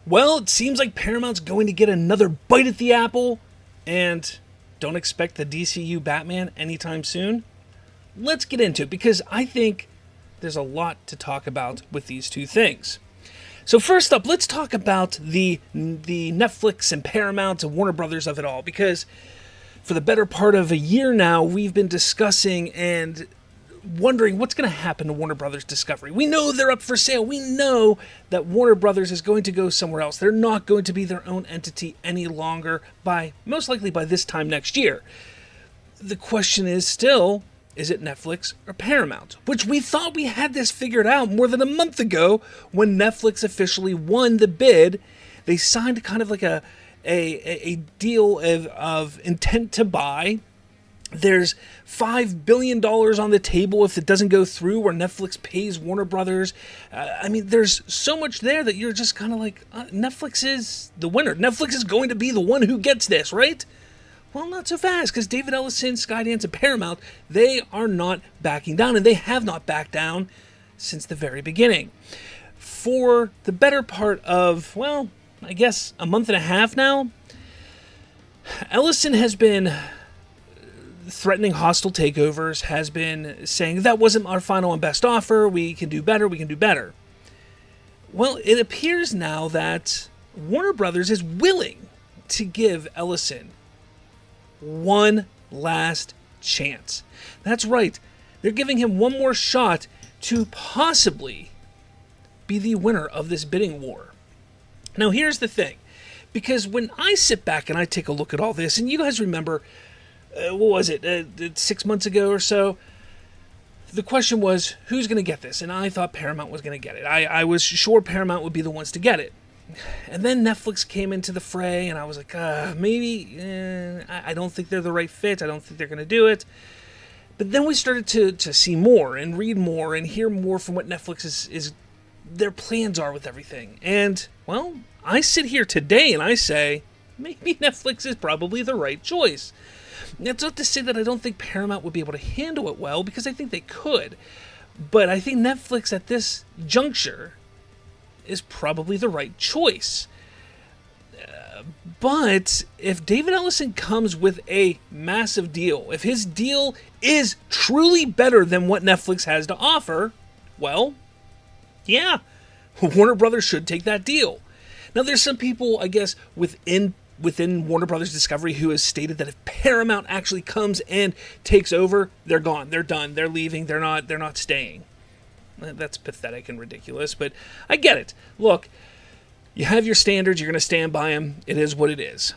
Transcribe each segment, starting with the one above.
Well, it seems like Paramount's going to get another bite at the apple, and don't expect the DCU Batman anytime soon. Let's get into it, because I think there's a lot to talk about with these two things. So first up, let's talk about the Netflix and Paramount and Warner Brothers of it all, because for the better part of a year now, we've been discussing and wondering what's going to happen to Warner Brothers Discovery. We know they're up for sale. We know that Warner Brothers is going to go somewhere else. They're not going to be their own entity any longer most likely by this time next year. The question is still, is it Netflix or Paramount? Which we thought we had this figured out more than a month ago when Netflix officially won the bid. They signed kind of like a deal of intent to buy. There's $5 billion on the table if it doesn't go through, where Netflix pays Warner Brothers. There's so much there that you're just kind of like, Netflix is the winner. Netflix is going to be the one who gets this, right? Well, not so fast, because David Ellison, Skydance, and Paramount, they are not backing down, and they have not backed down since the very beginning. For the better part of, well, I guess a month and a half now, Ellison has been threatening hostile takeovers, has been saying that wasn't our final and best offer, we can do better. Well, it appears now that Warner Brothers is willing to give Ellison one last chance. That's right, they're giving him one more shot to possibly be the winner of this bidding war. Now here's the thing, because when I sit back and I take a look at all this, and you guys remember, 6 months ago or so, the question was, who's going to get this? And I thought Paramount was going to get it. I was sure Paramount would be the ones to get it. And then Netflix came into the fray, and I was like, maybe, I don't think they're the right fit. I don't think they're going to do it. But then we started to see more and read more and hear more from what Netflix is their plans are with everything. And, well, I sit here today and I say, maybe Netflix is probably the right choice. That's not to say that I don't think Paramount would be able to handle it well, because I think they could. But I think Netflix at this juncture is probably the right choice. But if David Ellison comes with a massive deal, if his deal is truly better than what Netflix has to offer, well, yeah, Warner Brothers should take that deal. Now, there's some people, I guess, within Warner Brothers Discovery who has stated that if Paramount actually comes and takes over, they're gone, they're done, they're leaving, they're not staying. That's pathetic and ridiculous, but I get it. Look, you have your standards, you're going to stand by them. It is what it is.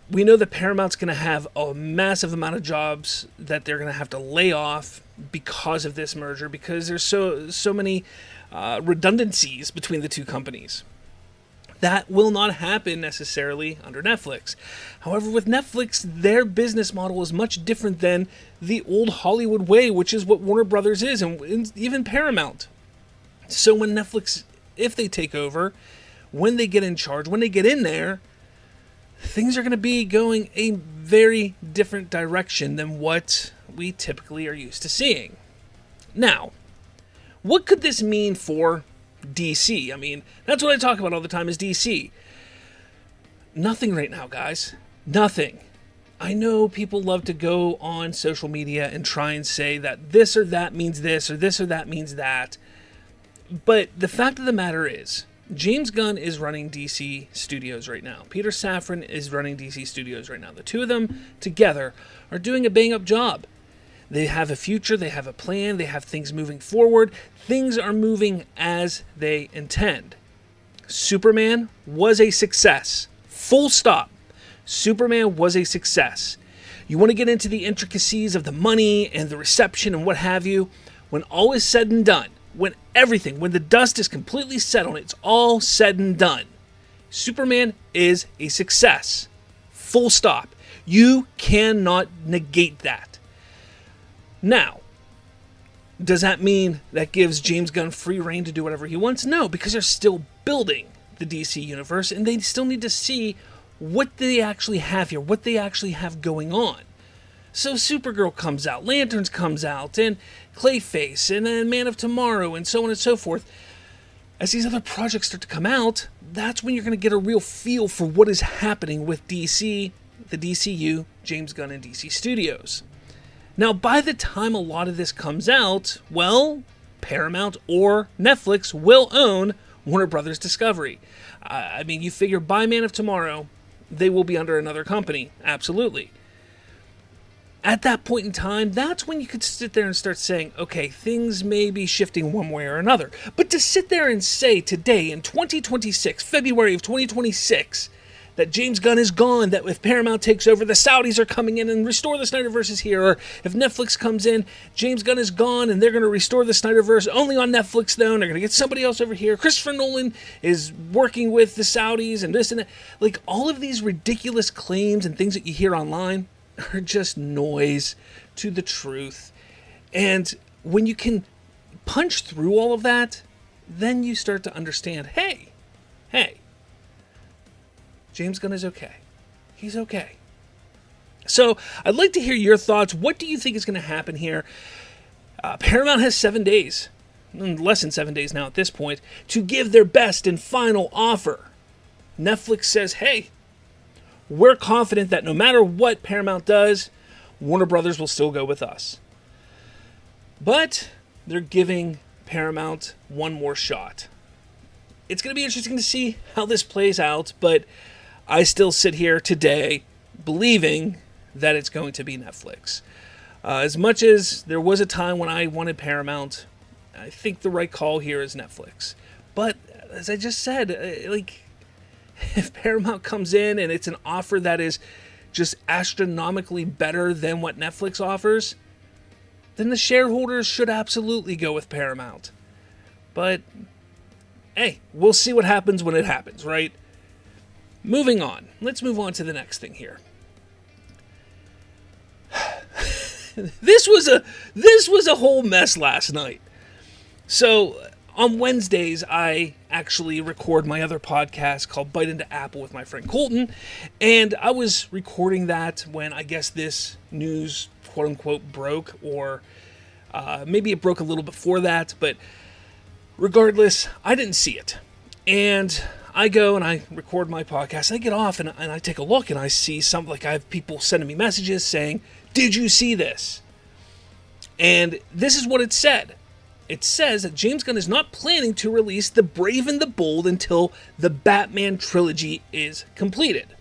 We know that Paramount's going to have a massive amount of jobs that they're going to have to lay off because of this merger, because there's so many redundancies between the two companies. That will not happen necessarily under Netflix. However, with Netflix, their business model is much different than the old Hollywood way, which is what Warner Brothers is, and even Paramount. So when Netflix, if they take over, when they get in charge, when they get in there, things are going to be going a very different direction than what we typically are used to seeing. Now, what could this mean for DC? I mean, that's what I talk about all the time is DC. Nothing right now, guys. Nothing. I know people love to go on social media and try and say that this or that means this or that means that. But the fact of the matter is, James Gunn is running DC Studios right now. Peter Safran is running DC Studios right now. The two of them together are doing a bang-up job. They have a future, they have a plan, they have things moving forward. Things are moving as they intend. Superman was a success. Full stop. Superman was a success. You want to get into the intricacies of the money and the reception and what have you. When all is said and done, when the dust is completely settled, it's all said and done, Superman is a success. Full stop. You cannot negate that. Now, does that mean that gives James Gunn free reign to do whatever he wants? No, because they're still building the DC universe, and they still need to see what they actually have here, what they actually have going on. So Supergirl comes out, Lanterns comes out, and Clayface, and then Man of Tomorrow, and so on and so forth. as these other projects start to come out, that's when you're going to get a real feel for what is happening with DC, the DCU, James Gunn, and DC Studios. Now, by the time a lot of this comes out, well, Paramount or Netflix will own Warner Brothers Discovery. I mean, you figure by Man of Tomorrow, they will be under another company. Absolutely. At that point in time, that's when you could sit there and start saying, okay, things may be shifting one way or another. But to sit there and say today in 2026, February of 2026, that James Gunn is gone, that if Paramount takes over, the Saudis are coming in and restore the Snyderverse is here, or if Netflix comes in, James Gunn is gone and they're going to restore the Snyderverse only on Netflix though, and they're going to get somebody else over here. Christopher Nolan is working with the Saudis and this and that. Like, all of these ridiculous claims and things that you hear online are just noise to the truth. And when you can punch through all of that, then you start to understand, hey, James Gunn is okay. He's okay. So I'd like to hear your thoughts. What do you think is going to happen here? Paramount has 7 days, less than 7 days now at this point, to give their best and final offer. Netflix says, hey, we're confident that no matter what Paramount does, Warner Brothers will still go with us. But they're giving Paramount one more shot. It's going to be interesting to see how this plays out, but I still sit here today believing that it's going to be Netflix. As much as there was a time when I wanted Paramount, I think the right call here is Netflix. But as I just said, if Paramount comes in and it's an offer that is just astronomically better than what Netflix offers, then the shareholders should absolutely go with Paramount. But, hey, we'll see what happens when it happens, right? Moving on. Let's move on to the next thing here. This was a whole mess last night. So, on Wednesdays, I actually record my other podcast called Bite into Apple with my friend Colton, and I was recording that when I guess this news, quote-unquote, broke, or maybe it broke a little before that, but regardless, I didn't see it. And I go and I record my podcast, and I get off, and I take a look, and I see I have people sending me messages saying, did you see this? And this is what it said. It says that James Gunn is not planning to release The Brave and the Bold until the Batman trilogy is completed.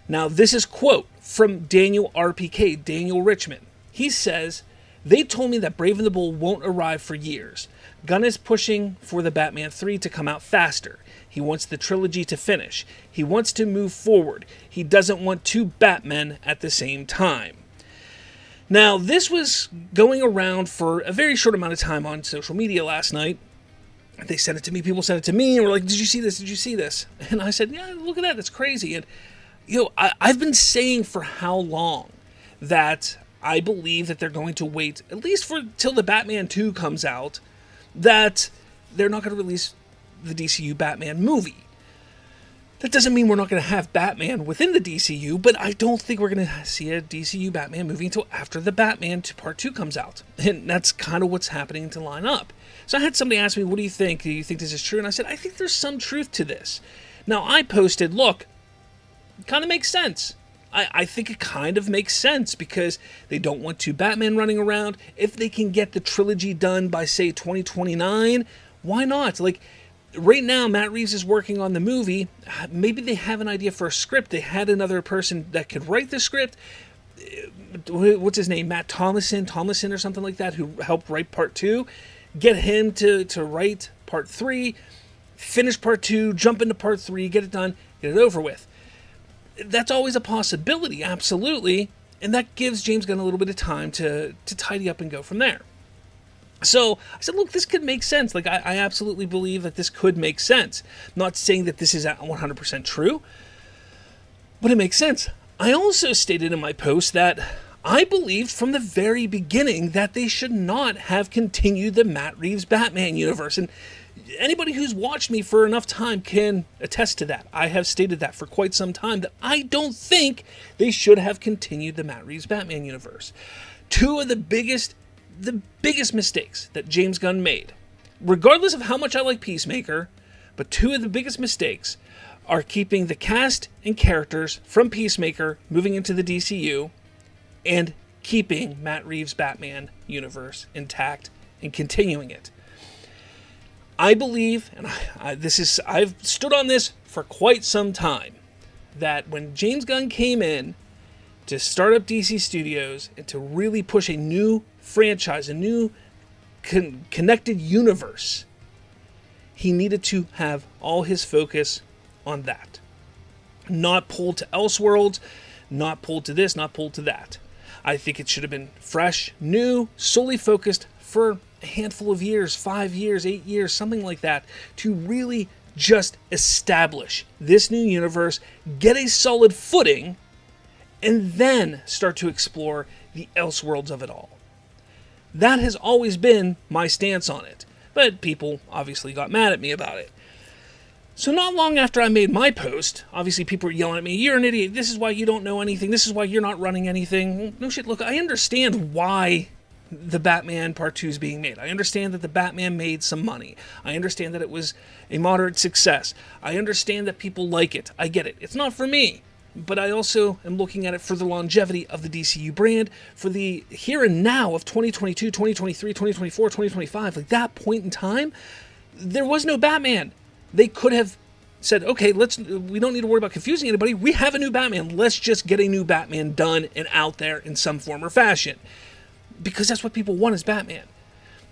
Now, this is quote from Daniel RPK, Daniel Richmond. He says, they told me that Brave and the Bold won't arrive for years. Gunn is pushing for the Batman 3 to come out faster. He wants the trilogy to finish. He wants to move forward. He doesn't want two Batmen at the same time. Now, this was going around for a very short amount of time on social media last night. They sent it to me, people sent it to me, and were like, did you see this? Did you see this? And I said, yeah, look at that, that's crazy. And, I've been saying for how long that I believe that they're going to wait, at least till the Batman 2 comes out, that they're not going to release the DCU Batman movie. That doesn't mean we're not going to have Batman within the DCU, but I don't think we're going to see a DCU Batman movie until after the Batman Part 2 comes out. And that's kind of what's happening to line up. So I had somebody ask me, what do you think? Do you think this is true? And I said, I think there's some truth to this. Now, I posted, look, it kind of makes sense. I think it kind of makes sense because they don't want two Batman running around. If they can get the trilogy done by, say, 2029, why not? Right now, Matt Reeves is working on the movie. Maybe they have an idea for a script. They had another person that could write the script. What's his name? Matt Tomlinson or something like that, who helped write Part 2. Get him to write Part 3, finish Part 2, jump into Part 3, get it done, get it over with. That's always a possibility, absolutely. And that gives James Gunn a little bit of time to tidy up and go from there. So I said, look, this could make sense. I absolutely believe that this could make sense. I'm not saying that this is 100% true, but it makes sense. I also stated in my post that I believed from the very beginning that they should not have continued the Matt Reeves Batman universe. And anybody who's watched me for enough time can attest to that. I have stated that for quite some time, that I don't think they should have continued the Matt Reeves Batman universe. Two of the biggest mistakes that James Gunn made regardless of how much I like Peacemaker, but two of the biggest mistakes are keeping the cast and characters from Peacemaker moving into the DCU and keeping Matt Reeves' Batman universe intact and continuing it. I believe, and I've stood on this for quite some time, that when James Gunn came in to start up DC Studios and to really push a new franchise, a new connected universe, he needed to have all his focus on that. Not pulled to Elseworlds, not pulled to this, not pulled to that. I think it should have been fresh, new, solely focused for a handful of years, 5 years, 8 years, something like that, to really just establish this new universe, get a solid footing, and then start to explore the Elseworlds of it all. That has always been my stance on it, but people obviously got mad at me about it. So not long after I made my post, obviously people were yelling at me, "You're an idiot, this is why you don't know anything, this is why you're not running anything." No shit, look, I understand why the Batman Part 2 is being made. I understand that the Batman made some money. I understand that it was a moderate success. I understand that people like it. I get it. It's not for me. But I also am looking at it for the longevity of the DCU brand, for the here and now of 2022, 2023, 2024, 2025. Like that point in time, there was no Batman. They could have said, okay, we don't need to worry about confusing anybody. We have a new Batman. Let's just get a new Batman done and out there in some form or fashion. Because that's what people want is Batman.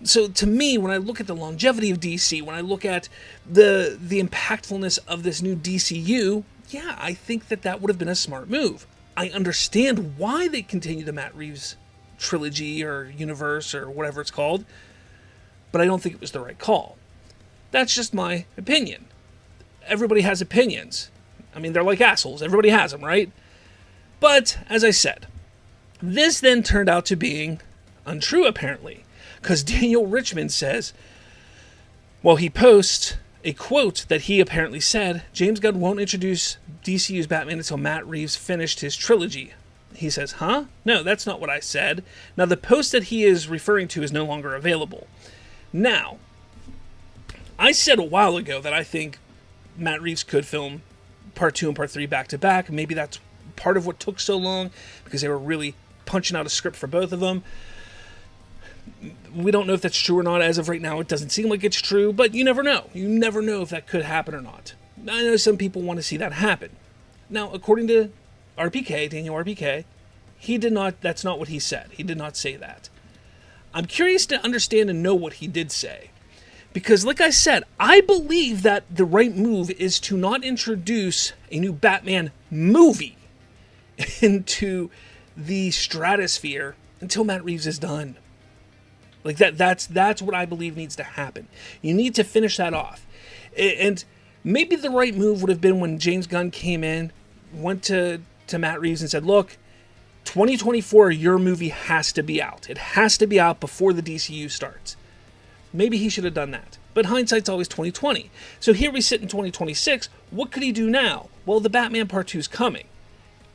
So to me, when I look at the longevity of DC, when I look at the impactfulness of this new DCU, yeah, I think that would have been a smart move. I understand why they continue the Matt Reeves trilogy or universe or whatever it's called, but I don't think it was the right call. That's just my opinion. Everybody has opinions. I mean, they're like assholes. Everybody has them, right? But, as I said, this then turned out to being untrue, apparently, because Daniel Richmond says, well, he posts a quote that he apparently said, James Gunn won't introduce DCU's Batman until Matt Reeves finished his trilogy. He says, huh? No, that's not what I said. Now, the post that he is referring to is no longer available. Now, I said a while ago that I think Matt Reeves could film Part 2 and Part 3 back to back. Maybe that's part of what took so long, because they were really punching out a script for both of them. We don't know if that's true or not. As of right now, it doesn't seem like it's true, but you never know. You never know if that could happen or not. I know some people want to see that happen. Now, according to RPK, Daniel RPK, he did not, that's not what he said. He did not say that. I'm curious to understand and know what he did say. Because, like I said, I believe that the right move is to not introduce a new Batman movie into the stratosphere until Matt Reeves is done. Like that's what I believe needs to happen. You need to finish that off. And maybe the right move would have been when James Gunn came in, went to Matt Reeves and said, look, 2024, your movie has to be out. It has to be out before the DCU starts. Maybe he should have done that. But hindsight's always 2020. So here we sit in 2026. What could he do now? Well, the Batman Part 2 is coming.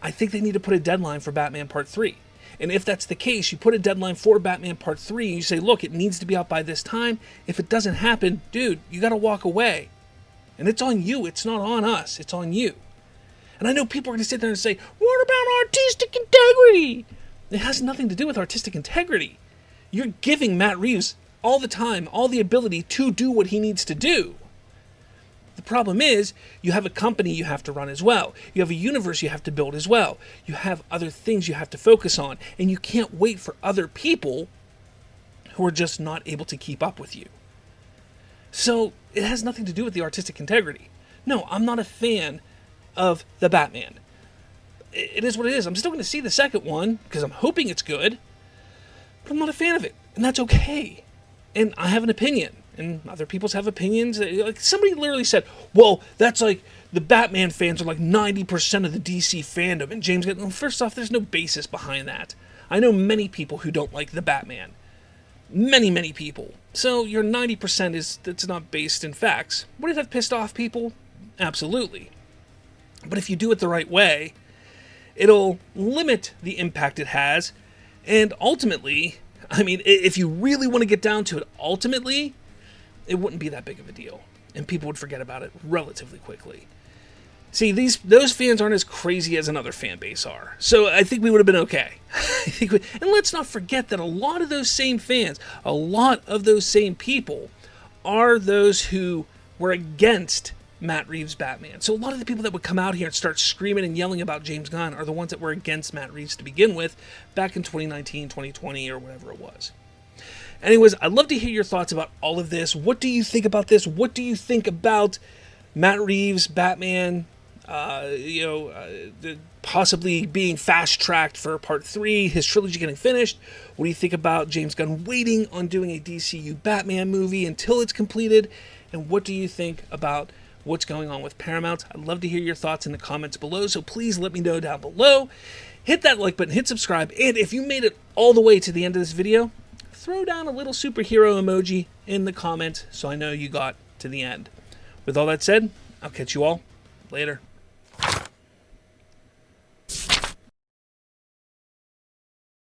I think they need to put a deadline for Batman Part 3. And if that's the case, you put a deadline for Batman Part 3 and you say, look, it needs to be out by this time. If it doesn't happen, dude, you got to walk away. And it's on you. It's not on us. It's on you. And I know people are going to sit there and say, what about artistic integrity? It has nothing to do with artistic integrity. You're giving Matt Reeves all the time, all the ability to do what he needs to do. The problem is, you have a company you have to run as well. You have a universe you have to build as well. You have other things you have to focus on. And you can't wait for other people who are just not able to keep up with you. So, it has nothing to do with the artistic integrity. No, I'm not a fan of the Batman. It is what it is. I'm still going to see the second one, because I'm hoping it's good. But I'm not a fan of it. And that's okay. And I have an opinion. And other people have opinions. Like somebody literally said, well, that's like the Batman fans are like 90% of the DC fandom. And James Gunn, well, first off, there's no basis behind that. I know many people who don't like the Batman. Many, many people. So your 90% that's not based in facts. Would it have pissed off people? Absolutely. But if you do it the right way, it'll limit the impact it has. And ultimately, I mean, if you really want to get down to it, ultimately, it wouldn't be that big of a deal, and people would forget about it relatively quickly. See, those fans aren't as crazy as another fan base are, so I think we would have been okay. And let's not forget that a lot of those same fans, a lot of those same people, are those who were against Matt Reeves' Batman. So a lot of the people that would come out here and start screaming and yelling about James Gunn are the ones that were against Matt Reeves to begin with back in 2019, 2020, or whatever it was. Anyways, I'd love to hear your thoughts about all of this. What do you think about this? What do you think about Matt Reeves' Batman, possibly being fast-tracked for Part 3, his trilogy getting finished? What do you think about James Gunn waiting on doing a DCU Batman movie until it's completed? And what do you think about what's going on with Paramount? I'd love to hear your thoughts in the comments below, so please let me know down below. Hit that like button, hit subscribe, and if you made it all the way to the end of this video, throw down a little superhero emoji in the comment so I know you got to the end. With all that said, I'll catch you all later.